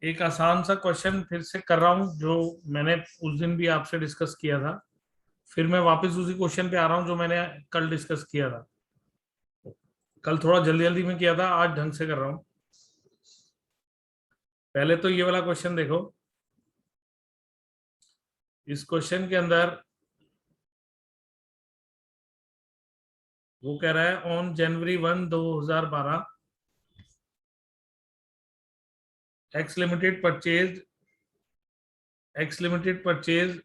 एक आसान सा क्वेश्चन फिर से कर रहा हूं जो मैंने उस दिन भी आपसे डिस्कस किया था। फिर मैं वापस उसी क्वेश्चन पे आ रहा हूं जो मैंने कल डिस्कस किया था। कल थोड़ा जल्दी जल्दी में किया था, आज ढंग से कर रहा हूं। पहले तो ये वाला क्वेश्चन देखो। इस क्वेश्चन के अंदर वो कह रहा है on January 1 2012 x limited purchase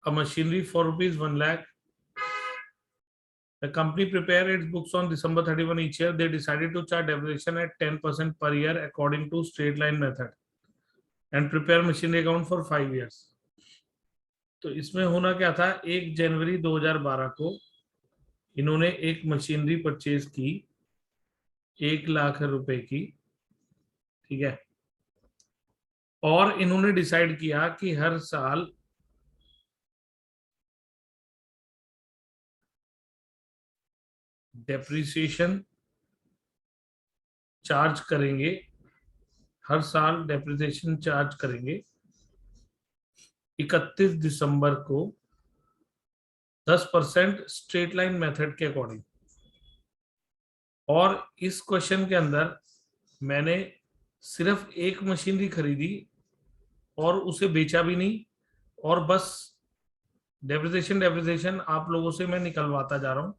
a machinery for rupees 1 lakh. The company prepare its books on December 31 each year. They decided to charge depreciation at 10% per year according to straight line method and prepare machinery account for 5 years. तो इसमें होना क्या था, 1 January 2012 को इन्होंने एक machinery purchase की 1 लाख रुपए की, ठीक है। और इन्होंने डिसाइड किया कि हर साल डेप्रिसिएशन चार्ज करेंगे, हर साल डेप्रिसिएशन चार्ज करेंगे 31 दिसंबर को 10% स्ट्रेट लाइन मेथड के अकॉर्डिंग। और इस क्वेश्चन के अंदर मैंने सिर्फ एक मशीनरी खरीदी और उसे बेचा भी नहीं, और बस डेप्रिसिएशन आप लोगों से मैं निकलवाता जा रहा हूं।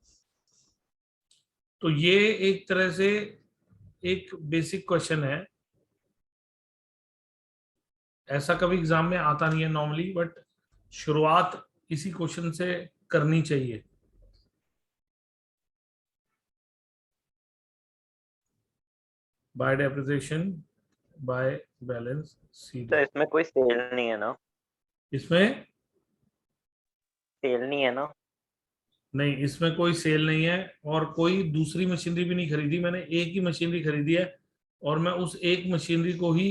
तो ये एक तरह से एक बेसिक क्वेश्चन है, ऐसा कभी एग्जाम में आता नहीं है नॉर्मली, बट शुरुआत इसी क्वेश्चन से करनी चाहिए। Bye depreciation by balance sheet. तो इसमें कोई सेल नहीं है ना? इसमें सेल नहीं है ना? नहीं, इसमें कोई सेल नहीं है और कोई दूसरी मशीनरी भी नहीं खरीदी। मैंने एक ही मशीनरी खरीदी है और मैं उस एक मशीनरी को ही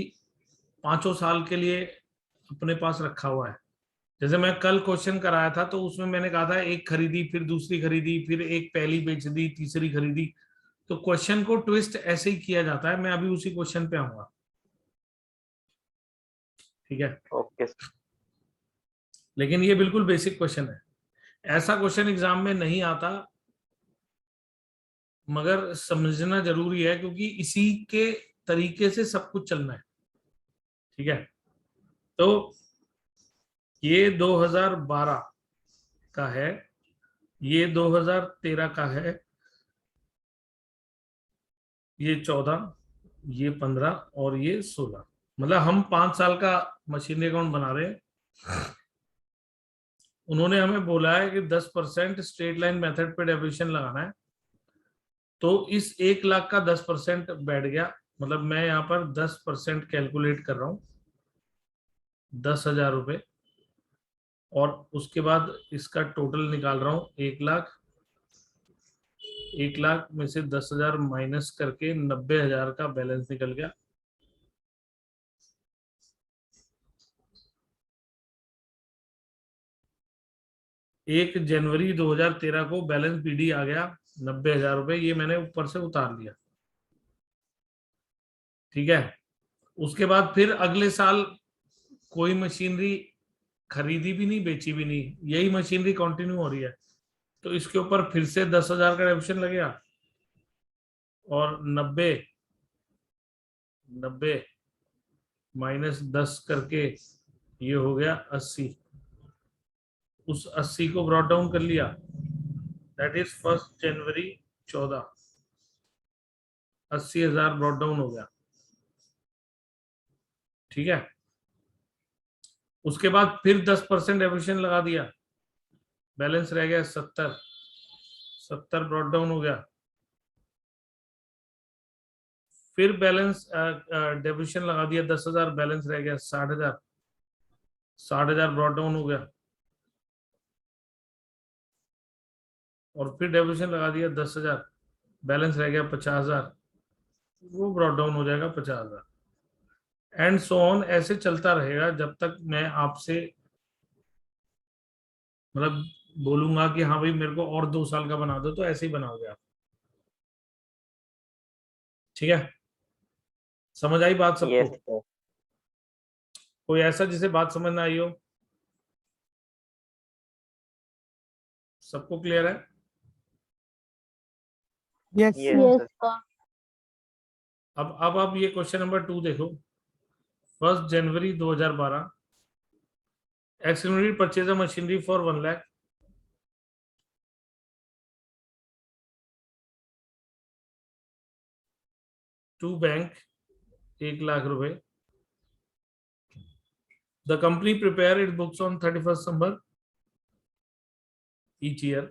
5 साल के लिए अपने पास रखा हुआ है। जैसे मैं कल क्वेश्चन कराया था तो उसमें मैंने कहा था एक खरीदी, फिर दूसरी खरीदी, फिर एक पहली बेच दी, तीसरी खरीदी। तो क्वेश्चन को ट्विस्ट ऐसे ही किया जाता है। मैं अभी उसी क्वेश्चन पे आऊंगा, ठीक है। ओके। लेकिन ये बिल्कुल बेसिक क्वेश्चन है, ऐसा क्वेश्चन एग्जाम में नहीं आता, मगर समझना जरूरी है क्योंकि इसी के तरीके से सब कुछ चलना है, ठीक है। तो ये 2012 का है, ये 2013 का है, ये 14, ये 15 और ये 16। मतलब हम 5 साल का मशीनरी अकाउंट बना रहे हैं। उन्होंने हमें बोला है कि 10% स्ट्रेट लाइन मेथड पे डेविएशन लगाना है। तो इस 1 लाख का 10% बैठ गया, मतलब मैं यहाँ पर 10% कैलकुलेट कर रहा हूँ, 10,000 रुपये। और उसके बाद इसका टोटल निकाल रहा हूँ, 1 लाख। 1 लाख में से 10,000 माइनस करके 90,000 का बैलेंस निकल गया। एक जनवरी 2013 को बैलेंस बीडी आ गया 90,000 रुपये, ये मैंने ऊपर से उतार लिया, ठीक है। उसके बाद फिर अगले साल कोई मशीनरी खरीदी भी नहीं, बेची भी नहीं, यही मशीनरी कंटिन्यू हो रही है। तो इसके ऊपर फिर से 10,000 का डेबिशन लगेगा और 90 90 -10 करके ये हो गया 80। उस 80 को ब्रॉट डाउन कर लिया, that is 1 January 14, 80,000 brought down हो गया, ठीक है। उसके बाद फिर 10% डेबिशन लगा दिया, बैलेंस रह गया 70, 70 ब्रॉट डाउन हो गया। फिर बैलेंस डेबिशन लगा दिया 10,000, बैलेंस रह गया 60,000, 60,000 ब्रॉट डाउन हो गया। और फिर डेबिशन लगा दिया 10,000, बैलेंस रह गया 50,000, वो ब्रॉट डाउन हो जाएगा 50,000। एंड सो ऑन, ऐसे चलता रहेगा जब तक मैं आपसे मतलब बोलूंगा कि हाँ भाई मेरे को और 2 साल का बना दो, तो ऐसे ही बनाओगे आप, ठीक है। समझ आई बात सबको? Yes sir. कोई ऐसा जिसे बात समझ ना आई हो? सबको क्लियर है? Yes yes sir. सर। अब ये क्वेश्चन नंबर 2 देखो। 1 January 2012 extended purchase a machinery for 1 lakh to bank 1 lakh रुपए। The company prepare its books on 31st December each year.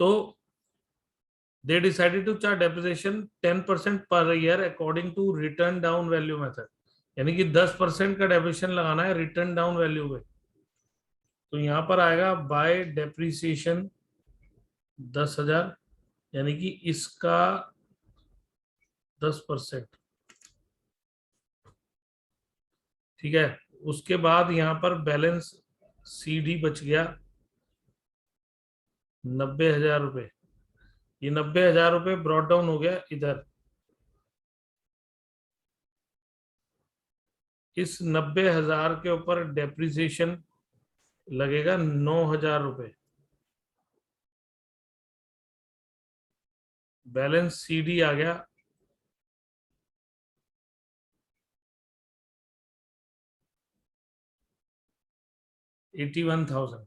तो they decided to charge depreciation 10% per year according to return down value method. यानी कि 10% का depreciation लगाना है return down value पे। तो यहां पर आएगा बाय डेप्रिसिएशन 10,000, यानी कि इसका 10%। ठीक है। उसके बाद यहां पर बैलेंस सीडी बच गया 90,000 रुपए। ये 90,000 रुपए ब्रॉट डाउन हो गया इधर। इस 90,000 के ऊपर डेप्रिसिएशन लगेगा 9,000 रुपए। बैलेंस सीडी आ गया 81,000।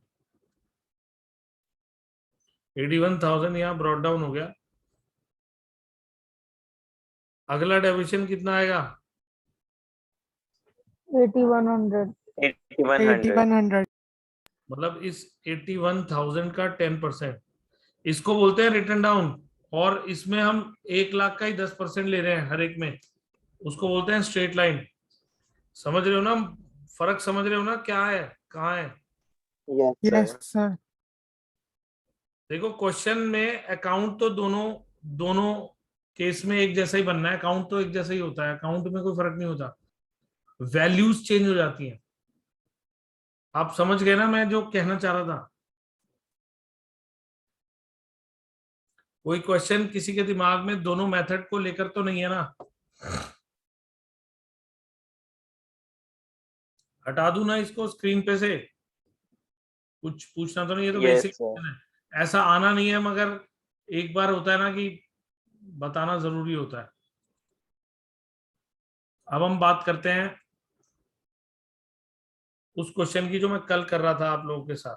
81,000 यहाँ ब्रॉट डाउन हो गया। अगला डेप्रिसिएशन कितना आएगा? 8100। 8100। मतलब इस 81,000 का 10%, इसको बोलते हैं रिटर्न डाउन। और इसमें हम 1 लाख का ही 10% ले रहे हैं हर एक में, उसको बोलते हैं स्ट्रेट लाइन। समझ रहे हो ना? फर्क समझ रहे हो ना? क्या है, कहाँ है? Yes yes sir. सर। देखो क्वेश्चन में अकाउंट तो दोनों दोनों केस में एक जैसा ही बनना है। अकाउंट तो एक जैसा ही होता है, अकाउंट में कोई फर्क नहीं होता, वैल्यूज चेंज हो जाती हैं। आप समझ गए ना मैं जो कहना चाह रहा था? कोई क्वेश्चन किसी के दिमाग में दोनों मेथड को लेकर तो नहीं है ना? हटा दूं ना इसको स्क्रीन पे से? कुछ पूछना तो नहीं, है तो यस बेसिक सर। है, ऐसा आना नहीं है, मगर एक बार होता है ना कि बताना जरूरी होता है। अब हम बात करते हैं उस क्वेश्चन की जो मैं कल कर रहा था आप लोगों के साथ।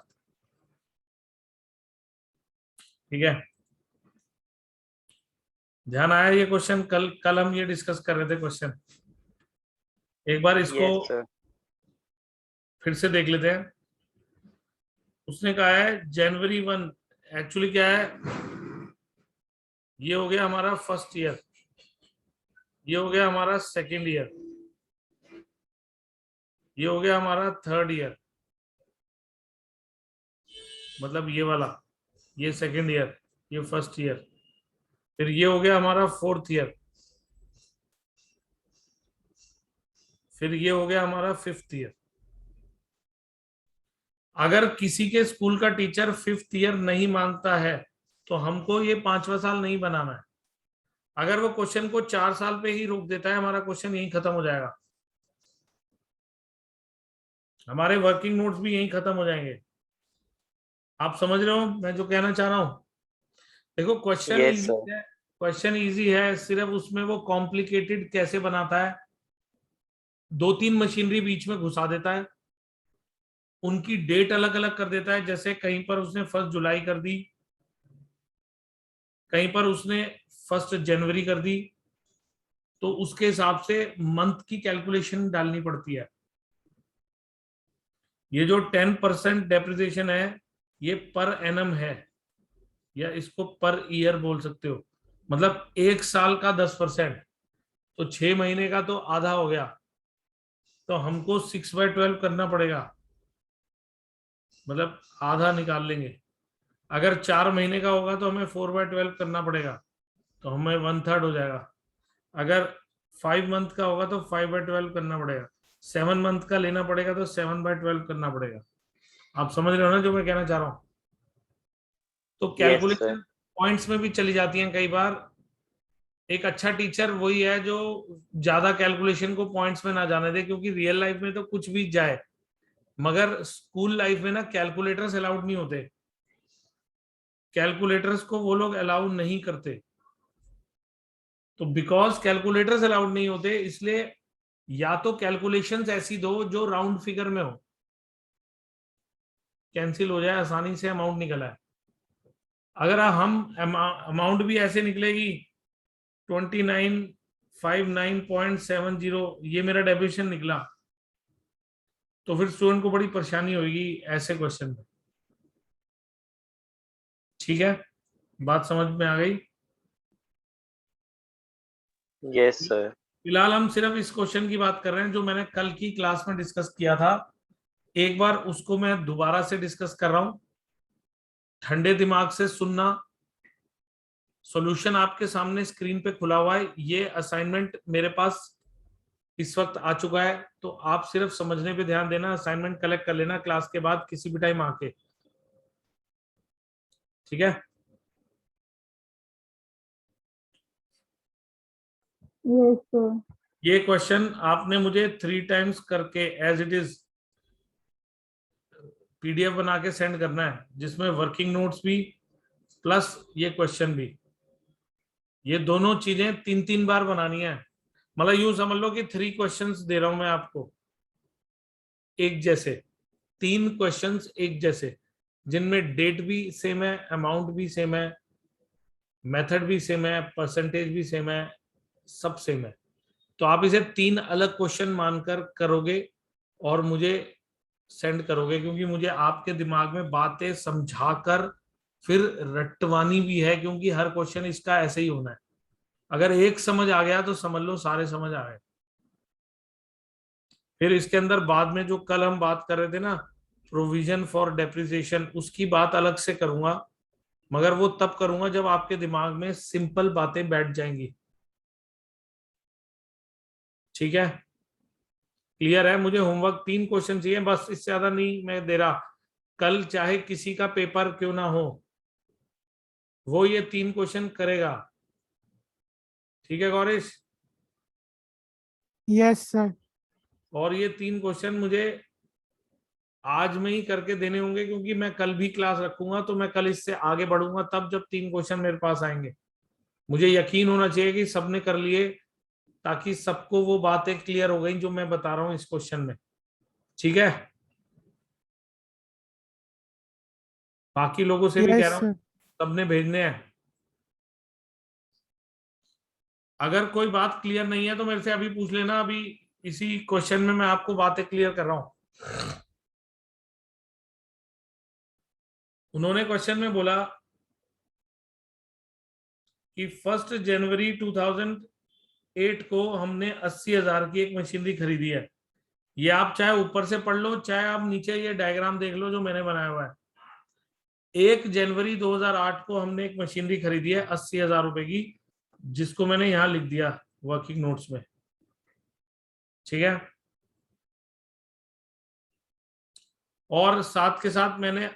ठीक है, ध्यान आया ये क्वेश्चन? कल हम ये डिस्कस कर रहे थे क्वेश्चन। एक बार इसको यस सर। फिर से देख लेते हैं। उसने कहा है जनवरी 1, एक्चुअली क्या है, ये हो गया हमारा फर्स्ट ईयर, ये हो गया हमारा सेकेंड ईयर, ये हो गया हमारा थर्ड ईयर, मतलब ये वाला, ये सेकेंड ईयर, ये फर्स्ट ईयर, फिर ये हो गया हमारा फोर्थ ईयर, फिर ये हो गया हमारा फिफ्थ ईयर। अगर किसी के स्कूल का टीचर फिफ्थ ईयर नहीं मांगता है तो हमको ये 5वां साल नहीं बनाना है। अगर वो क्वेश्चन को 4 साल पे ही रोक देता है, हमारा क्वेश्चन यहीं खत्म हो जाएगा, हमारे वर्किंग नोट्स भी यहीं खत्म हो जाएंगे। आप समझ रहे हो मैं जो कहना चाह रहा हूं? देखो क्वेश्चन यस इजी सर। है, क्वेश्चन इजी है, सिर्फ उसमें वो कॉम्प्लिकेटेड कैसे बनाता है, 2-3 मशीनरी बीच में घुसा देता है, उनकी डेट अलग अलग कर देता है। जैसे कहीं पर उसने 1 जुलाई कर दी, कहीं पर उसने 1 जनवरी कर दी, तो उसके हिसाब से मंथ की कैलकुलेशन डालनी पड़ती है। ये जो 10% डेप्रिसिएशन है ये पर एनम है, या इसको पर ईयर बोल सकते हो। मतलब 1 साल का 10%, तो 6 महीने का तो आधा हो गया, तो हमको 6/12 करना पड़ेगा, मतलब आधा निकाल लेंगे। अगर 4 महीने का होगा तो हमें 4/12 करना पड़ेगा, तो हमें 1/3 हो जाएगा। अगर 5 मंथ का होगा तो 5/12 करना पड़ेगा, 7 मंथ का लेना पड़ेगा तो 7/12 करना पड़ेगा। आप समझ रहे हो ना जो मैं कहना चाह रहा हूँ? तो Yes, sir. कैलकुलेशन पॉइंट्स में भी चली जाती हैं कई बार। एक अच्छा टीचर वही है जो ज्यादा कैलकुलेशन को पॉइंट्स में ना जाने दे, क्योंकि रियल लाइफ में तो कुछ भी जाए, मगर स्कूल लाइफ में ना कैलकुलेटर्स अलाउड नहीं होते। कैलकुलेटर्स को वो लोग अलाउ नहीं करते। तो बिकॉज कैलकुलेटर्स अलाउड नहीं होते, इसलिए या तो कैलकुलेशंस ऐसी दो जो राउंड फिगर में हो, कैंसिल हो जाए, आसानी से अमाउंट निकला है। अगर हम अमाउंट भी ऐसे निकलेगी 2959.70, ये मेरा डेविएशन निकला, तो फिर स्टूडेंट को बड़ी परेशानी होगी ऐसे क्वेश्चन में। ठीक है, बात समझ में आ गई? Yes, sir. फिलहाल हम सिर्फ इस क्वेश्चन की बात कर रहे हैं जो मैंने कल की क्लास में डिस्कस किया था। एक बार उसको मैं दोबारा से डिस्कस कर रहा हूं, ठंडे दिमाग से सुनना। सॉल्यूशन आपके सामने स्क्रीन पे खुला हुआ है, ये असाइनमेंट मेरे पास इस वक्त आ चुका है, तो आप सिर्फ समझने पे ध्यान देना। असाइनमेंट कलेक्ट कर लेना क्लास के बाद किसी भी टाइम आके, ठीक है? Yes, sir. ये क्वेश्चन आपने मुझे 3 टाइम्स करके एज इट इज पीडीएफ बना के सेंड करना है, जिसमें वर्किंग नोट्स भी प्लस ये क्वेश्चन भी। ये दोनों चीजें 3-3 बार बनानी है। मतलब यूं समझ लो कि 3 क्वेश्चंस दे रहा हूं मैं आपको, एक जैसे 3 क्वेश्चंस एक जैसे, जिनमें डेट भी सेम है, अमाउंट भी सेम है, मेथड भी सेम है, परसेंटेज भी सेम है, सब सेम है। तो आप इसे 3 अलग क्वेश्चन मानकर करोगे और मुझे सेंड करोगे, क्योंकि मुझे आपके दिमाग में बातें समझाकर फिर रटवानी भी है, क्योंकि हर क्वेश्चन इसका ऐसे ही होना है। अगर एक समझ आ गया तो समझ लो सारे समझ आ गए। फिर इसके अंदर बाद में जो कल हम बात कर रहे थे ना, प्रोविजन फॉर डेप्रिसिएशन, उसकी बात अलग से करूंगा, मगर वो तब करूंगा जब आपके दिमाग में सिंपल बातें बैठ जाएंगी। ठीक है, क्लियर है? मुझे होमवर्क 3 क्वेश्चन चाहिए बस, इससे ज्यादा नहीं मैं दे रहा। कल चाहे किसी का पेपर क्यों ना हो, वो ये 3 क्वेश्चन करेगा। ठीक है गौरीश? Yes, sir. और ये 3 क्वेश्चन मुझे आज में ही करके देने होंगे, क्योंकि मैं कल भी क्लास रखूंगा, तो मैं कल इससे आगे बढ़ूंगा तब जब 3 क्वेश्चन मेरे पास आएंगे। मुझे यकीन होना चाहिए कि सबने कर लिए, ताकि सबको वो बातें क्लियर हो गई जो मैं बता रहा हूं इस क्वेश्चन में। ठीक है, बाकी लोगों से भी कह Yes, रहा हूं, sir. सबने भेजने हैं। अगर कोई बात क्लियर नहीं है तो मेरे से अभी पूछ लेना, अभी इसी क्वेश्चन में मैं आपको बातें क्लियर कर रहा हूं। उन्होंने क्वेश्चन में बोला कि 1 जनवरी 2008 को हमने 80,000 की एक मशीनरी खरीदी है। ये आप चाहे ऊपर से पढ़ लो, चाहे आप नीचे ये डायग्राम देख लो जो मैंने बनाया हुआ है। 1 जनवरी 2008 को हमने एक मशीनरी खरीदी है 80,000 रुपए की, जिसको मैंने यहां लिख दिया वर्किंग नोट्स में। ठीक है, और साथ के साथ मैंने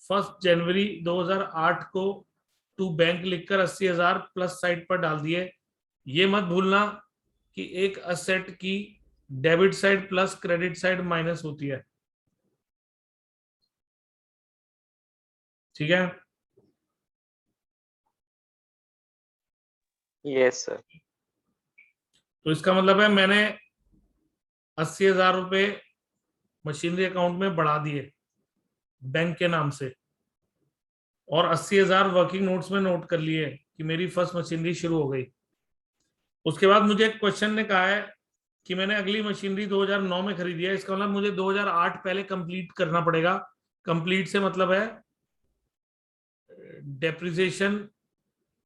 1 जनवरी 2008 को टू बैंक लिखकर 80,000 प्लस साइड पर डाल दिए। ये मत भूलना कि एक असेट की debit side plus credit side minus होती है। ठीक है, Yes, sir. तो इसका मतलब है मैंने 80,000 रुपए मशीनरी अकाउंट में बढ़ा दिए बैंक के नाम से, और 80,000 वर्किंग नोट्स में नोट कर लिए कि मेरी फर्स्ट मशीनरी शुरू हो गई। उसके बाद मुझे एक क्वेश्चन ने कहा है कि मैंने अगली मशीनरी 2009 में खरीदी है, इसका मतलब मुझे 2008 पहले कंप्लीट करना पड़ेगा। कंप्लीट से मतलब है डेप्रिसिएशन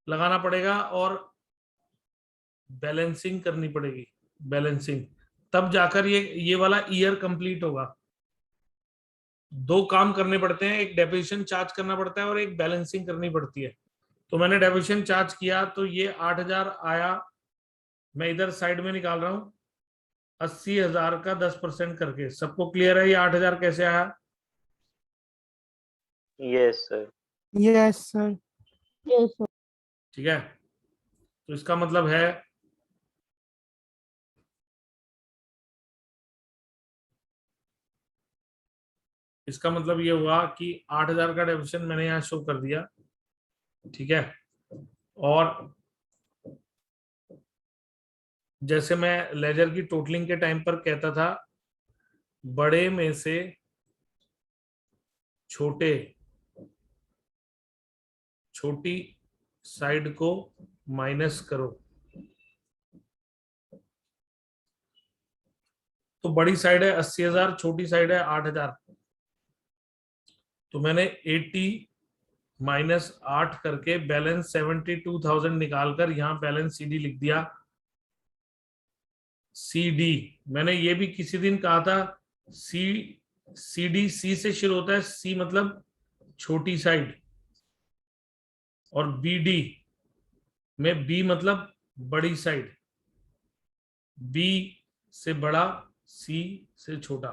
लगाना पड़ेगा और बैलेंसिंग करनी पड़ेगी, बैलेंसिंग, तब जाकर ये वाला ईयर कंप्लीट होगा। 2 काम करने पड़ते हैं, एक डेप्रिसिएशन चार्ज करना पड़ता है और एक बैलेंसिंग करनी पड़ती है। तो मैंने डेविएशन चार्ज किया तो ये 8,000 आया। मैं इधर साइड में निकाल रहा हूं 80,000 का 10% करके। सबको क्लियर है ये 8,000 कैसे आया? Yes sir. Yes, sir. Yes, sir. ठीक है, तो इसका मतलब है ये हुआ कि 8,000 का डेविएशन मैंने यहां शो कर दिया। ठीक है, और जैसे मैं लेजर की टोटलिंग के टाइम पर कहता था, बड़े में से छोटी साइड को माइनस करो। तो बड़ी साइड है 80,000, छोटी साइड है 8,000। तो मैंने 80 माइनस 8 करके बैलेंस 72,000 निकालकर यहां बैलेंस सीडी लिख दिया। सीडी मैंने ये भी किसी दिन कहा था, सीडी सी से शुरू होता है, सी मतलब छोटी साइड, और बीडी में बी मतलब बड़ी साइड, बी से बड़ा सी से छोटा।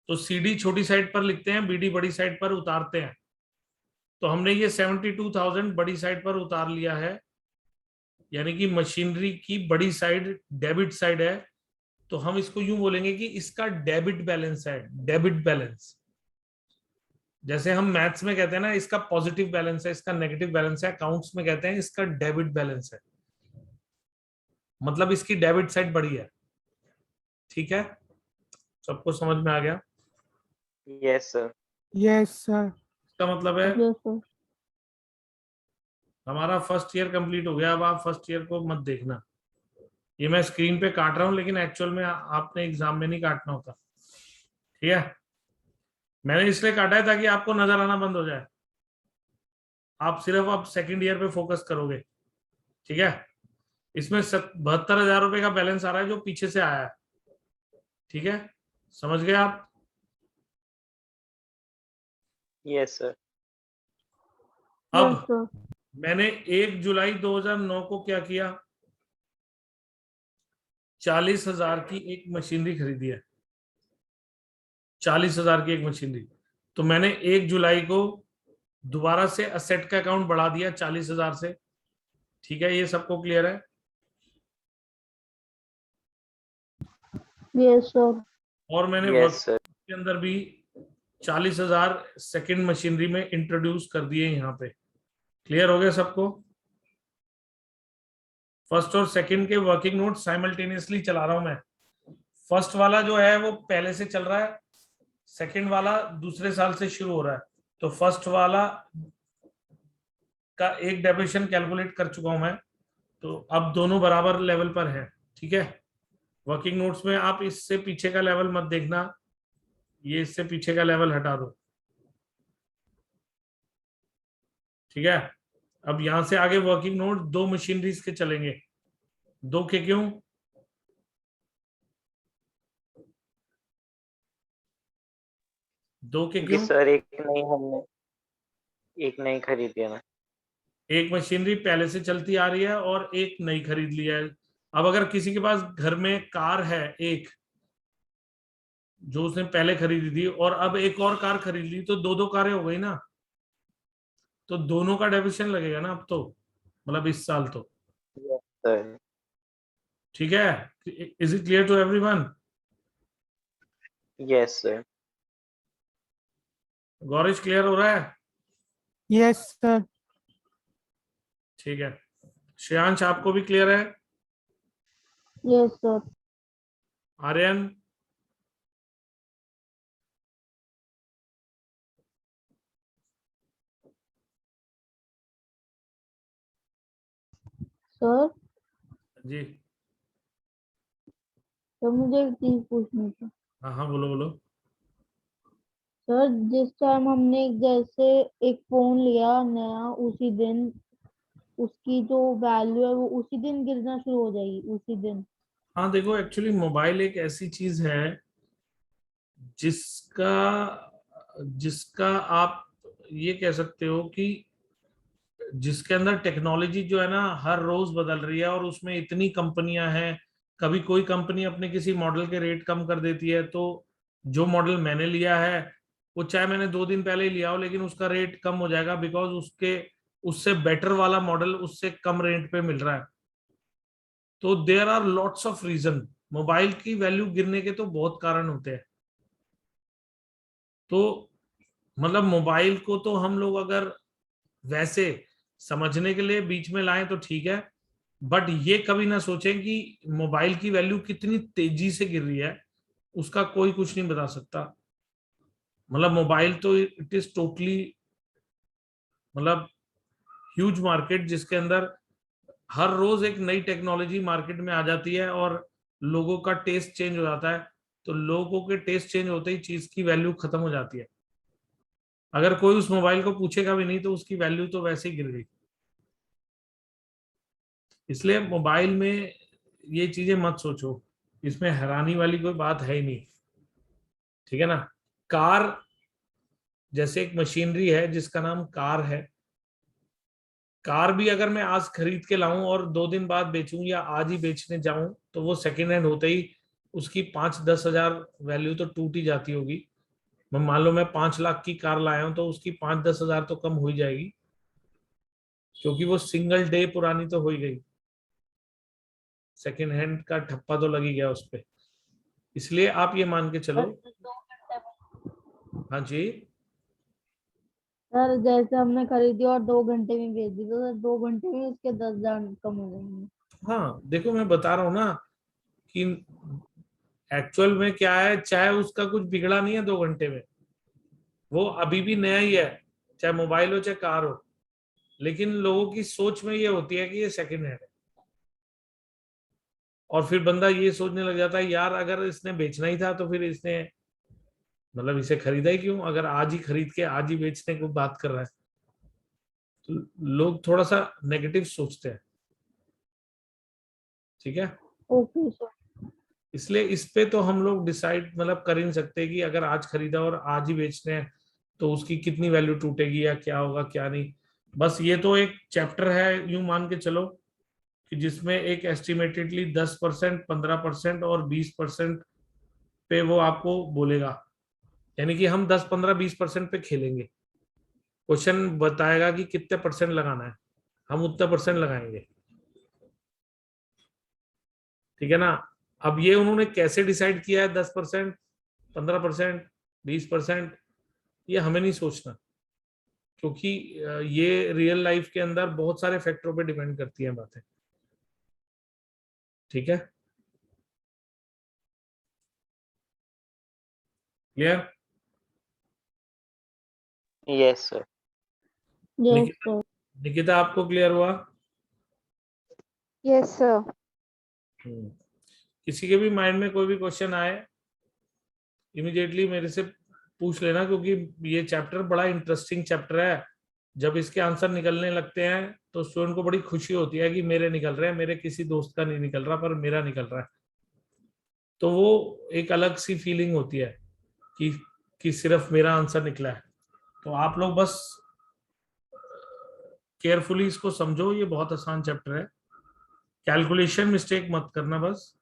तो सीडी छोटी साइड पर लिखते हैं, बीडी बड़ी साइड पर उतारते हैं। तो हमने ये 72,000 बड़ी साइड पर उतार लिया है, यानी कि मशीनरी की बड़ी साइड डेबिट साइड है। तो हम इसको यूं बोलेंगे कि इसका डेबिट बैलेंस है, डेबिट बैलेंस। जैसे हम मैथ्स में कहते हैं ना इसका पॉजिटिव बैलेंस है, इसका नेगेटिव बैलेंस है, अकाउंट्स में कहते हैं इसका डेबिट बैलेंस है, मतलब इसकी डेबिट साइड बड़ी है। ठीक है, सबको समझ में आ गया? Yes sir. Yes, sir. इसका मतलब है Yes, sir. हमारा फर्स्ट ईयर कंप्लीट हो गया। अब आप फर्स्ट ईयर को मत देखना, ये मैं स्क्रीन पे काट रहा हूं, लेकिन एक्चुअल में आपने एग्जाम में नहीं काटना होता। ठीक है, मैंने इसलिए काटा है ताकि आपको नजर आना बंद हो जाए, आप सिर्फ अब सेकंड ईयर पे फोकस करोगे। ठीक है, इसमें 72,000 रुपए का बैलेंस आ रहा है जो पीछे से आया है। ठीक है, समझ गए आप? Yes sir. अब Yes, sir. मैंने 1 जुलाई 2009 को क्या किया, 40,000 की एक मशीनरी खरीदी है, 40,000 की एक मशीनरी। तो मैंने 1 जुलाई को दोबारा से असेट का अकाउंट बढ़ा दिया 40,000 से। ठीक है, ये सबको क्लियर है? Yes, sir. और मैंने यस वर्क सर। के अंदर भी 40,000 सेकंड मशीनरी में इंट्रोड्यूस कर दिए यहाँ पे। क्लियर हो गया सबको? फर्स्ट और सेकंड के वर्किंग नोट साइमल्टेनियसली चला रहा हूं मैं। फर्स्ट वाला जो है वो पहले से चल रहा है, सेकंड वाला दूसरे साल से शुरू हो रहा है। तो फर्स्ट वाला का एक डेविएशन कैलकुलेट कर चुका हूं मैं, तो अब दोनों बराबर लेवल पर हैं। ठीक है, वर्किंग नोट्स में आप इससे पीछे का लेवल मत देखना, ये इससे पीछे का लेवल हटा दो। ठीक है, अब यहां से आगे वर्किंग नोट 2 मशीनरीज के चलेंगे। 2 के क्यों? दो के क्योंकि क्यों? सर एक नई खरीदी है ना। एक मशीनरी पहले से चलती आ रही है और एक नई खरीद लिया है। अब अगर किसी के पास घर में कार है एक, जो उसने पहले खरीदी थी, और अब एक और कार खरीद ली, तो 2 कारें हो गई ना, तो दोनों का डेबिशन लगेगा ना अब तो, मतलब इस साल तो। Yes sir. ठीक है, is it clear to everyone? Yes sir. Gaurish clear हो रहा है? Yes, sir. ठीक है, श्रेयांश आपको भी क्लियर है? Yes, sir. आर्यन? Sir, जी, सर मुझे एक चीज पूछनी थी। हाँ हाँ, बोलो बोलो। सर, जिस टाइम हमने जैसे एक फोन लिया नया, उसी दिन उसकी जो वैल्यू है वो उसी दिन गिरना शुरू हो जाएगी, उसी दिन? हाँ देखो, एक्चुअली मोबाइल एक ऐसी चीज है जिसका जिसका आप ये कह सकते हो कि जिसके अंदर टेक्नोलॉजी जो है ना हर रोज बदल रही है और उसमें इतनी कंपनियां हैं, कभी कोई कंपनी अपने किसी मॉडल के रेट कम कर देती है, तो जो मॉडल मैंने लिया है वो चाहे मैंने 2 दिन पहले ही लिया हो लेकिन उसका रेट कम हो जाएगा, बिकॉज उसके उससे बेटर वाला मॉडल उससे कम रेट पे मिल रहा है। तो there are lots of reason, mobile की वैल्यू गिरने के तो बहुत कारण होते हैं। तो मतलब मोबाइल को तो हम लोग अगर वैसे समझने के लिए बीच में लाएं तो ठीक है, बट ये कभी ना सोचें कि मोबाइल की वैल्यू कितनी तेजी से गिर रही है, उसका कोई कुछ नहीं बता सकता। मतलब मोबाइल तो इट इज टोटली मतलब ह्यूज मार्केट, जिसके अंदर हर रोज एक नई टेक्नोलॉजी मार्केट में आ जाती है और लोगों का टेस्ट चेंज हो जाता है। तो लोगों के टेस्ट चेंज होते ही चीज की वैल्यू खत्म हो जाती है। अगर कोई उस मोबाइल को पूछेगा भी नहीं तो उसकी वैल्यू तो वैसे ही गिर गई। इसलिए मोबाइल में ये चीजें मत सोचो, इसमें हैरानी वाली कोई बात है ही नहीं। ठीक है ना। कार जैसे एक मशीनरी है जिसका नाम कार है, कार भी अगर मैं आज खरीद के लाऊं और 2 दिन बाद बेचूं या आज ही बेचने जाऊं तो वो सेकेंड हैंड होते ही उसकी 5-10 हजार वैल्यू तो टूट ही जाती होगी। मैं मान लो मैं 5 लाख की कार लाया हूं तो उसकी 5-10 हजार तो कम हो ही जाएगी, क्योंकि वो सिंगल डे पुरानी तो हो ही गई, सेकेंड हैंड का ठप्पा तो लग ही गया उस पर। इसलिए आप ये मान के चलो। सर 2 घंटे में, हाँ जी। सर जैसे हमने खरीदी और 2 घंटे में बेच दी तो सर 2 घंटे में उसके 10,000 कम हो जाएंगे। हाँ देखो मैं बता रहा हूँ ना कि एक्चुअल में क्या है, चाहे उसका कुछ बिगड़ा नहीं है 2 घंटे में, वो अभी भी नया ही है, चाहे मोबाइल हो चाहे कार हो, लेकिन लोगों की सोच में ये होती है कि ये सेकंड हैंड है। और फिर बंदा ये सोचने लग जाता है यार अगर इसने बेचना ही था तो फिर इसने मतलब इसे खरीदा ही क्यों, अगर आज ही खरीद के आज ही बेचने को बात कर रहा है। तो लोग थोड़ा सा नेगेटिव सोचते हैं। ठीक है। Okay sir. इसलिए इस पे तो हम लोग डिसाइड मतलब कर ही नहीं सकते कि अगर आज खरीदा और आज ही बेचने हैं तो उसकी कितनी वैल्यू टूटेगी या क्या होगा क्या नहीं। बस ये तो एक चैप्टर है, यूं मान के चलो कि जिसमें एक एस्टिमेटेडली 10%, 15% और 20% पे वो आपको बोलेगा, यानी कि हम 10, 15, 20% पे खेलेंगे। क्वेश्चन बताएगा कि कितने परसेंट लगाना है, हम उतना परसेंट लगाएंगे। ठीक है ना। अब ये उन्होंने कैसे डिसाइड किया है 10%, 15%, 20%, ये हमें नहीं सोचना, क्योंकि ये रियल लाइफ के अंदर बहुत सारे फैक्टरों पे डिपेंड करती हैं बातें। ठीक है। Clear. Yes sir. Yes Nikita, sir. Nikita आपको क्लियर हुआ? Yes sir. किसी के भी माइंड में कोई भी क्वेश्चन आए इमीडिएटली मेरे से पूछ लेना, क्योंकि ये चैप्टर बड़ा इंटरेस्टिंग चैप्टर है। जब इसके आंसर निकलने लगते हैं तो स्टूडेंट को बड़ी खुशी होती है कि मेरे निकल रहे हैं, मेरे किसी दोस्त का नहीं निकल रहा पर मेरा निकल रहा है। तो वो एक अलग सी फीलिंग होती है कि कि सिर्फ मेरा आंसर निकला है। तो आप लोग बस केयरफुली इसको समझो, ये बहुत आसान चैप्टर है, कैलकुलेशन मिस्टेक मत करना बस।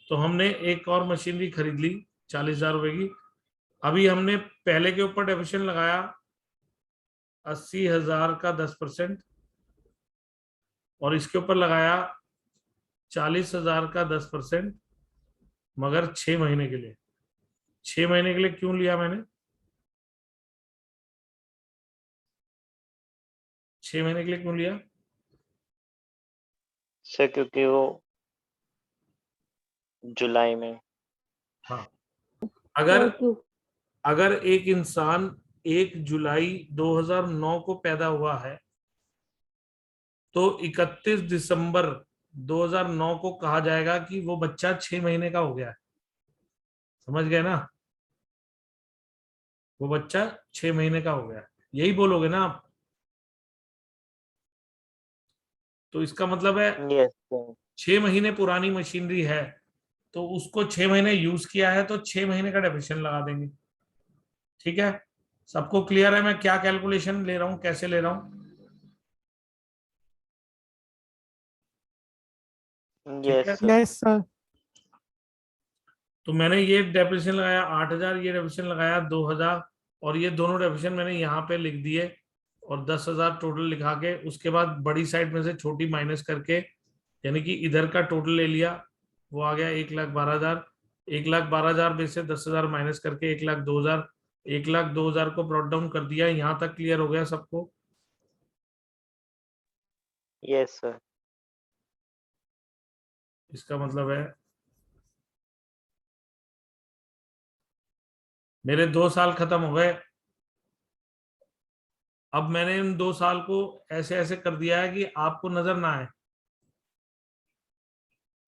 तो हमने एक और मशीनरी खरीद ली 40,000 रुपए की। अभी हमने पहले के ऊपर डेबिशन लगाया 80,000 का 10%, और इसके ऊपर लगाया 40,000 का 10%, मगर 6 महीने के लिए। 6 महीने के लिए क्यों लिया मैंने? 6 महीने के लिए क्यों लिया? सर क्योंकि वो जुलाई में। हाँ, सर अगर क्यों? अगर एक इंसान 1 जुलाई 2009 को पैदा हुआ है तो 31 दिसंबर 2009 को कहा जाएगा कि वो बच्चा 6 महीने का हो गया है। समझ गए ना? वो बच्चा 6 महीने का हो गया है, यही बोलोगे ना आप? तो इसका मतलब है यस सर। 6 महीने पुरानी मशीनरी है तो उसको 6 महीने यूज किया है तो 6 महीने का डेफिनेशन लगा देंगे। ठीक है। सबको क्लियर है मैं क्या कैलकुलेशन ले रहा हूं, कैसे ले रहा हूं? Yes, है? sir. Yes, sir. तो मैंने ये डेप्रिसिएशन लगाया 8,000, ये डेप्रिसिएशन लगाया 2,000, और ये दोनों डेप्रिसिएशन मैंने यहाँ पे लिख दिए और 10,000 टोटल लिखा के उसके बाद बड़ी साइड में से छोटी माइनस करके, यानी कि इधर का टोटल ले लिया, वो आ गया 1,12,000। 1,12,000 में से 10,000 माइनस करके 1,02,000, 1,02,000 को ब्रॉट डाउन कर दिया। यहाँ तक क्लियर हो गया सबको? Yes, sir. इसका मतलब है मेरे 2 साल खत्म हो गए। अब मैंने इन 2 साल को ऐसे ऐसे कर दिया है कि आपको नजर ना आए।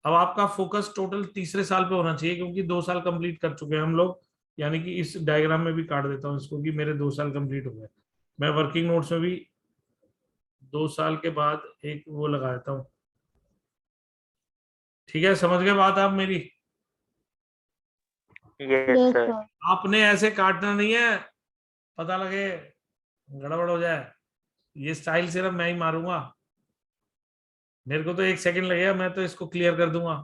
अब आपका फोकस टोटल तीसरे साल पे होना चाहिए, क्योंकि 2 साल कंप्लीट कर चुके हैं हम लोग। यानी कि इस डायग्राम में भी काट देता हूं इसको कि मेरे 2 साल कंप्लीट हो गए। मैं वर्किंग नोट्स में भी 2 साल के बाद एक वो लगा देता हूँ। ठीक है, समझ गए बात आप मेरी? Yes, Yes, sir. sir. आपने ऐसे काटना नहीं है, पता लगे गड़बड़ हो जाए। ये स्टाइल सिर्फ मैं ही मारूंगा, मेरे को तो 1 सेकंड लगेगा, मैं तो इसको क्लियर कर दूंगा।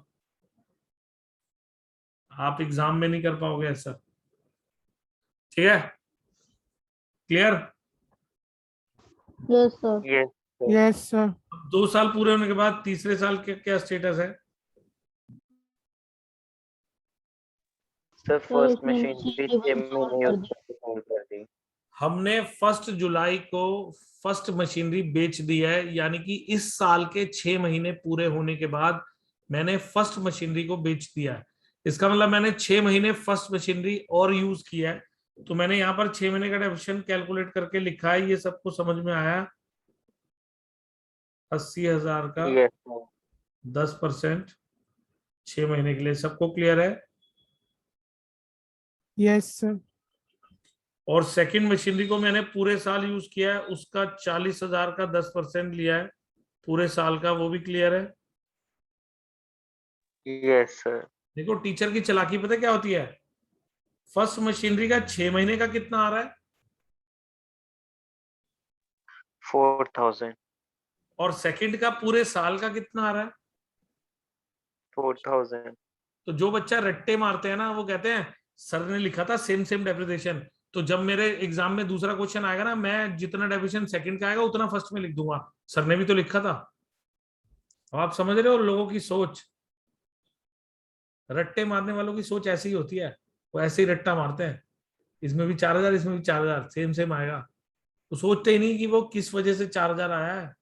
आप एग्जाम में नहीं कर पाओगे ऐसा। ठीक है, clear? Yes, sir. Yes, sir. Yes, sir. 2 साल पूरे होने के बाद तीसरे साल के क्या स्टेटस है? Sir, Sir, first इसमें machinery machinery 6 1 साल महीने कर उसको दी। hold कर दी. हमने 1 जुलाई को फर्स्ट मशीनरी बेच दी है, यानी कि इस साल के 6 महीने पूरे होने के बाद मैंने फर्स्ट मशीनरी को बेच दिया है। इसका मतलब मैंने 6 महीने फर्स्ट मशीनरी और यूज किया है। तो मैंने यहाँ पर 6 महीने का डेफिनेशन कैलकुलेट करके लिखा है। ये सबको समझ में आया? 80,000 का Yes, sir. 10% 6 महीने के लिए, सबको क्लियर है? Yes, sir. और सेकंड मशीनरी को मैंने पूरे साल यूज किया है, उसका 40,000 का 10% लिया है पूरे साल का, वो भी क्लियर है? Yes, sir. देखो टीचर की चालाकी पता क्या होती है? फर्स्ट मशीनरी का 6 महीने का कितना आ रहा है 4,000. और सेकंड का पूरे साल का कितना आ रहा है? 4,000. तो जो बच्चा रट्टे मारते हैं ना, वो कहते हैं सर ने लिखा था सेम सेम डेप्रिसिएशन, तो जब मेरे एग्जाम में दूसरा क्वेश्चन आएगा ना, मैं जितना डेप्रिसिएशन सेकंड का आएगा उतना फर्स्ट में लिख दूंगा, सर ने भी तो लिखा था। अब आप समझ रहे हो लोगों की सोच? रट्टे मारने वालों की सोच ऐसी ही होती है, वो ऐसे ही रट्टा मारते हैं, इसमें भी 4,000 इसमें भी 4,000 सेम सेम आएगा। वो सोचते ही नहीं कि वो किस वजह से 4,000 आया है।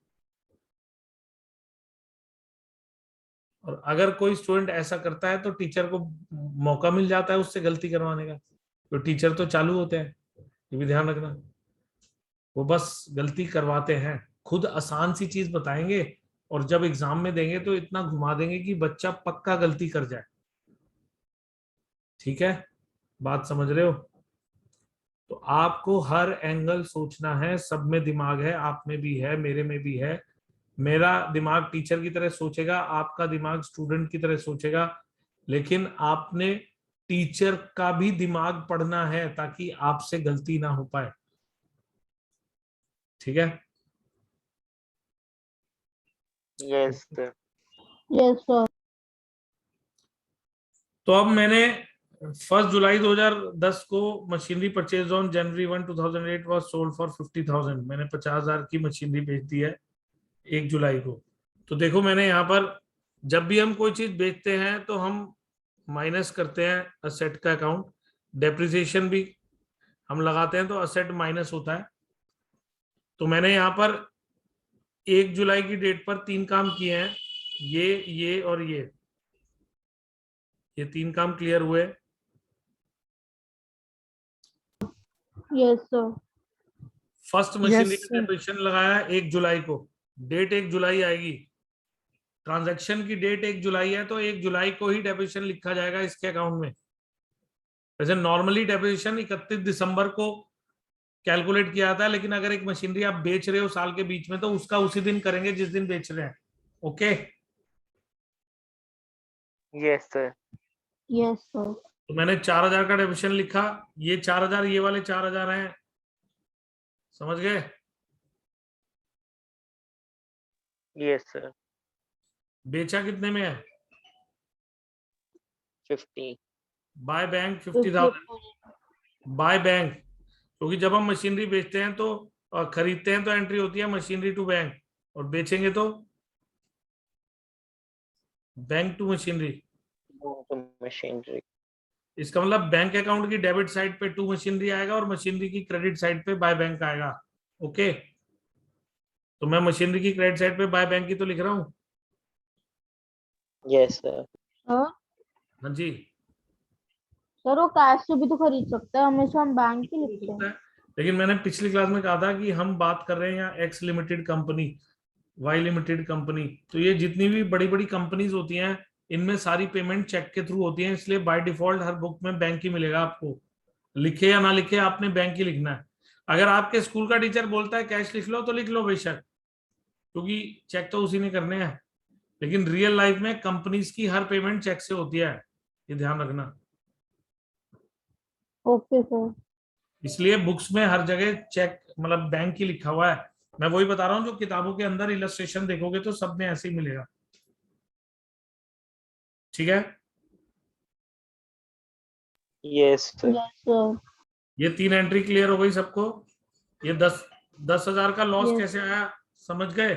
और अगर कोई स्टूडेंट ऐसा करता है तो टीचर को मौका मिल जाता है उससे गलती करवाने का, तो टीचर तो चालू होते हैं, ये भी ध्यान रखना। वो बस गलती करवाते हैं, खुद आसान सी चीज बताएंगे और जब एग्जाम में देंगे तो इतना घुमा देंगे कि बच्चा पक्का गलती कर जाए। ठीक है, बात समझ रहे हो? तो आपको हर एंगल सोचना है, सब में दिमाग है, आप में भी है, मेरे में भी है। मेरा दिमाग टीचर की तरह सोचेगा, आपका दिमाग स्टूडेंट की तरह सोचेगा, लेकिन आपने टीचर का भी दिमाग पढ़ना है ताकि आपसे गलती ना हो पाए। ठीक है? Yes, sir. Yes, sir. तो अब मैंने 1 जुलाई 2010 को machinery purchase on January 1 2008 was sold for 50,000, मैंने 50,000 की मशीनरी बेच दी है 1 जुलाई को। तो देखो मैंने यहाँ पर, जब भी हम कोई चीज बेचते हैं तो हम माइनस करते हैं असेट का अकाउंट, डेप्रिसिएशन भी हम लगाते हैं तो असेट माइनस होता है। तो मैंने यहाँ पर 1 जुलाई की डेट पर 3 काम किए हैं, ये और ये 3 काम क्लियर हुए। Yes, sir. First machinery Yes, का sir. डेप्रिसिएशन लगाया 1 जुलाई को, डेट 1 जुलाई आएगी, ट्रांजैक्शन की डेट 1 जुलाई है तो 1 जुलाई को ही डेप्रिसिएशन लिखा जाएगा इसके अकाउंट में। वैसे नॉर्मली डेप्रिसिएशन 31 दिसंबर को कैलकुलेट किया जाता है, लेकिन अगर एक मशीनरी आप बेच रहे हो साल के बीच में तो उसका उसी दिन करेंगे जिस दिन बेच रहे हैं। Okay? Yes, sir. Yes, sir. तो मैंने 4,000 का डेप्रिसिएशन लिखा, ये 4,000 ये वाले 4,000 हैं, समझ गए? Yes, sir. बेचा कितने में है? 50. बाय बैंक 50,000 बाय बैंक, क्योंकि जब हम मशीनरी बेचते हैं तो खरीदते हैं तो एंट्री होती है मशीनरी टू बैंक, और बेचेंगे तो bank to machinery. To machinery. इसका मतलब बैंक अकाउंट की डेबिट साइड पे टू मशीनरी आएगा और मशीनरी की क्रेडिट साइड पे बाय बैंक आएगा। ओके, तो मैं मशीनरी की क्रेडिट साइड पे बाय बैंक की तो लिख रहा हूँ। Yes, sir. सर हाँ जी, सर वो कैश से भी तो खरीद सकता है, हमेशा हम बैंक ही लिखते हैं। लेकिन मैंने पिछली क्लास में कहा था कि हम बात कर रहे हैं यहाँ X limited company, Y limited company, तो ये जितनी भी बड़ी बड़ी कंपनीज होती हैं इनमें सारी पेमेंट चेक के थ्रू होती है, इसलिए बाय डिफॉल्ट हर बुक में बैंक ही मिलेगा आपको, लिखे या ना लिखे आपने बैंक ही लिखना है। अगर आपके स्कूल का टीचर बोलता है कैश लिख लो तो लिख लो बेशक, क्योंकि चेक तो उसी ने करने हैं, लेकिन रियल लाइफ में कंपनीज की हर पेमेंट चेक से होती है, ये ध्यान रखना। Okay sir. इसलिए बुक्स में हर जगह चेक मतलब बैंक ही लिखा हुआ है। मैं वही बता रहा हूँ, जो किताबों के अंदर इलस्ट्रेशन देखोगे तो सब में ऐसे ही मिलेगा। ठीक है, Yes, sir. Yes sir. ये 3 एंट्री क्लियर हो गई सबको। ये 10,000 का लॉस Yes. कैसे आया समझ गए?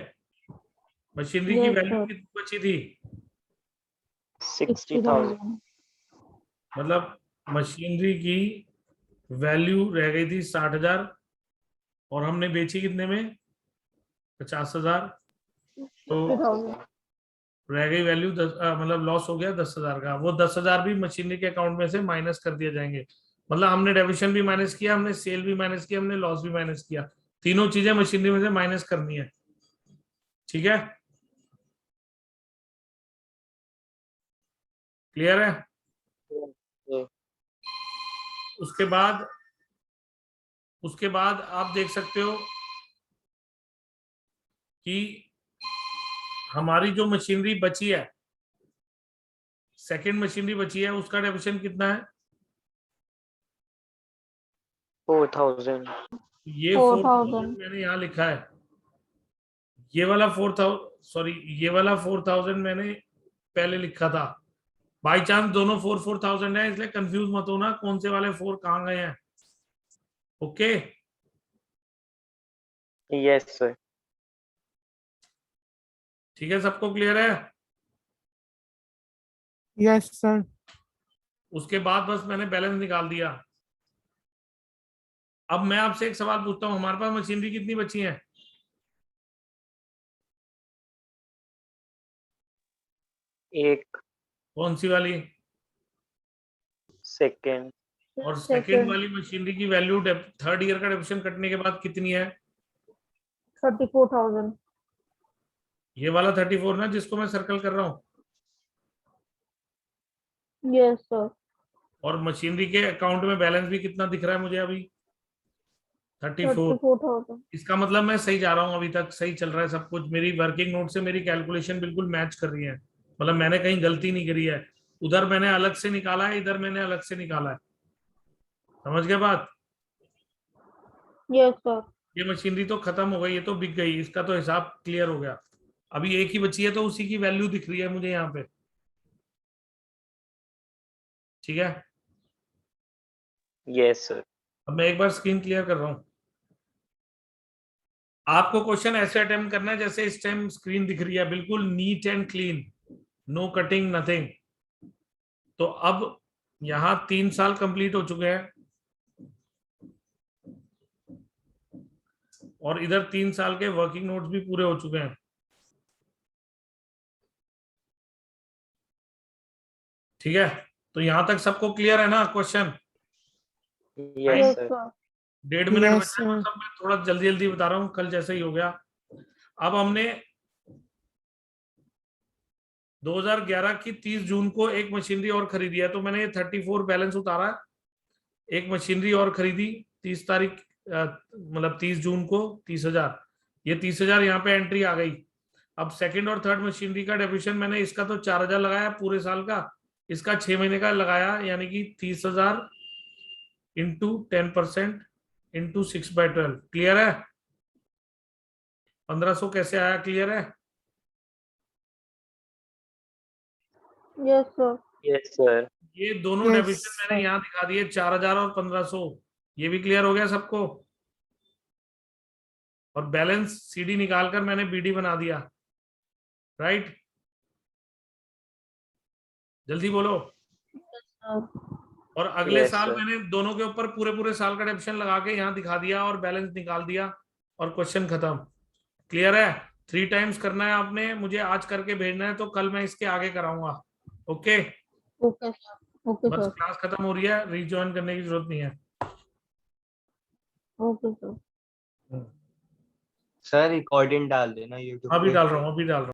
मशीनरी की यस वैल्यू सर। कितनी बची थी? 60,000. 60,000। मतलब मशीनरी की वैल्यू रह गई थी 60,000 और हमने बेची कितने में? 50,000। तो 60,000। रह गई वैल्यू मतलब लॉस हो गया 10,000 का। वो 10,000 भी मशीनरी के अकाउंट में से माइनस कर दिए जाएंगे। मतलब हमने डेबिशन भी माइनस किया, हमने सेल भी माइनस किया, हमने लॉस भी माइनस किया, तीनों चीजें मशीनरी में से माइनस करनी है। ठीक है, क्लियर है? Yeah. उसके बाद आप देख सकते हो कि हमारी जो मशीनरी बची है, सेकंड मशीनरी बची है, उसका डेबिशन कितना है? 4,000. ये 4,000 मैंने यहाँ लिखा है, ये वाला 4,000 सॉरी, ये वाला 4,000 मैंने पहले लिखा था। बाई चांस दोनों 4,000 है, इसलिए कंफ्यूज मत होना कौन से वाले 4 कहाँ गए हैं। Okay, Yes, sir. ठीक है, सबको क्लियर है? Yes, sir. उसके बाद बस मैंने बैलेंस निकाल दिया। अब मैं आपसे एक सवाल पूछता हूँ, हमारे पास मशीनरी कितनी बची है? एक. कौन सी वाली? Second. और सेकंड वाली मशीनरी की वैल्यू थर्ड ईयर का डेबिशन कटने के बाद कितनी है? 34,000। ये वाला 34 ना जिसको मैं सर्कल कर रहा हूँ। Yes sir. और मशीनरी के अकाउंट में बैलेंस भी कितना दिख रहा है मुझे अभी? 34। 34,000। इसका मतलब मैं सही जा रहा हूँ, अभी तक सही चल रहा है सब कुछ, मेरी वर्किंग नोट से मेरी कैलकुलेशन बिल्कुल मैच कर रही है, मतलब मैंने कहीं गलती नहीं करी है। उधर मैंने अलग से निकाला है, इधर मैंने अलग से निकाला है। समझ गए बात? Yes sir. ये मशीनरी तो खत्म हो गई, ये तो बिक गई, इसका तो हिसाब क्लियर हो गया। अभी एक ही बची है तो उसी की वैल्यू दिख रही है मुझे यहाँ पे। ठीक है, Yes, sir. अब मैं एक बार स्क्रीन क्लियर कर रहा हूँ। आपको क्वेश्चन ऐसे अटेम्प्ट करना है जैसे इस टाइम स्क्रीन दिख रही है, बिल्कुल neat and clean, no cutting nothing. तो अब यहाँ 3 साल कंप्लीट हो चुके हैं और इधर 3 साल के वर्किंग नोट्स भी पूरे हो चुके हैं। ठीक है, तो यहां तक सबको क्लियर है ना question? Yes, yes sir. Sir. 1.5 minute Yes, बचा है, sir. मतलब मैं थोड़ा जल्दी जल्दी बता रहा हूँ, कल जैसे ही हो गया। अब हमने 2011 की 30 जून को एक मशीनरी और खरीदी है, तो मैंने ये 34 बैलेंस उतारा है। एक मशीनरी और खरीदी 30 तारीख मतलब 30 जून को 30,000, ये 30,000 यहाँ पे एंट्री आ गई। अब सेकंड और थर्ड मशीनरी का डेबिशन मैंने इसका तो 4,000 लगाया पूरे साल का, इसका 6 महीने का लगाया, यानी कि 30,000 इंटू 10% इंटू 6/12। क्लियर है? 1,500 कैसे आया? क्लियर है? Yes sir. Yes sir. ये दोनों Yes, डेबिशन मैंने sir. यहाँ दिखा दिए 4000 और 1500। ये भी क्लियर हो गया सबको? और बैलेंस सीडी निकालकर मैंने बीडी बना दिया, राइट? जल्दी बोलो। और अगले Yes, साल sir. मैंने दोनों के ऊपर पूरे पूरे साल का डेबिशन लगा के यहाँ दिखा दिया और बैलेंस निकाल दिया और क्वेश्चन खत्म। क्लियर है? 3 टाइम्स करना है आपने, मुझे आज करके भेजना है तो कल मैं इसके आगे कराऊंगा। Okay, okay sir. ओके बस सर। क्लास खत्म हो रही है, रिज्वाइन करने की जरूरत नहीं है। Okay sir. सर रिकॉर्डिंग डाल देना यूट्यूब अभी पे। डाल रहा हूँ, अभी डाल रहा हूँ।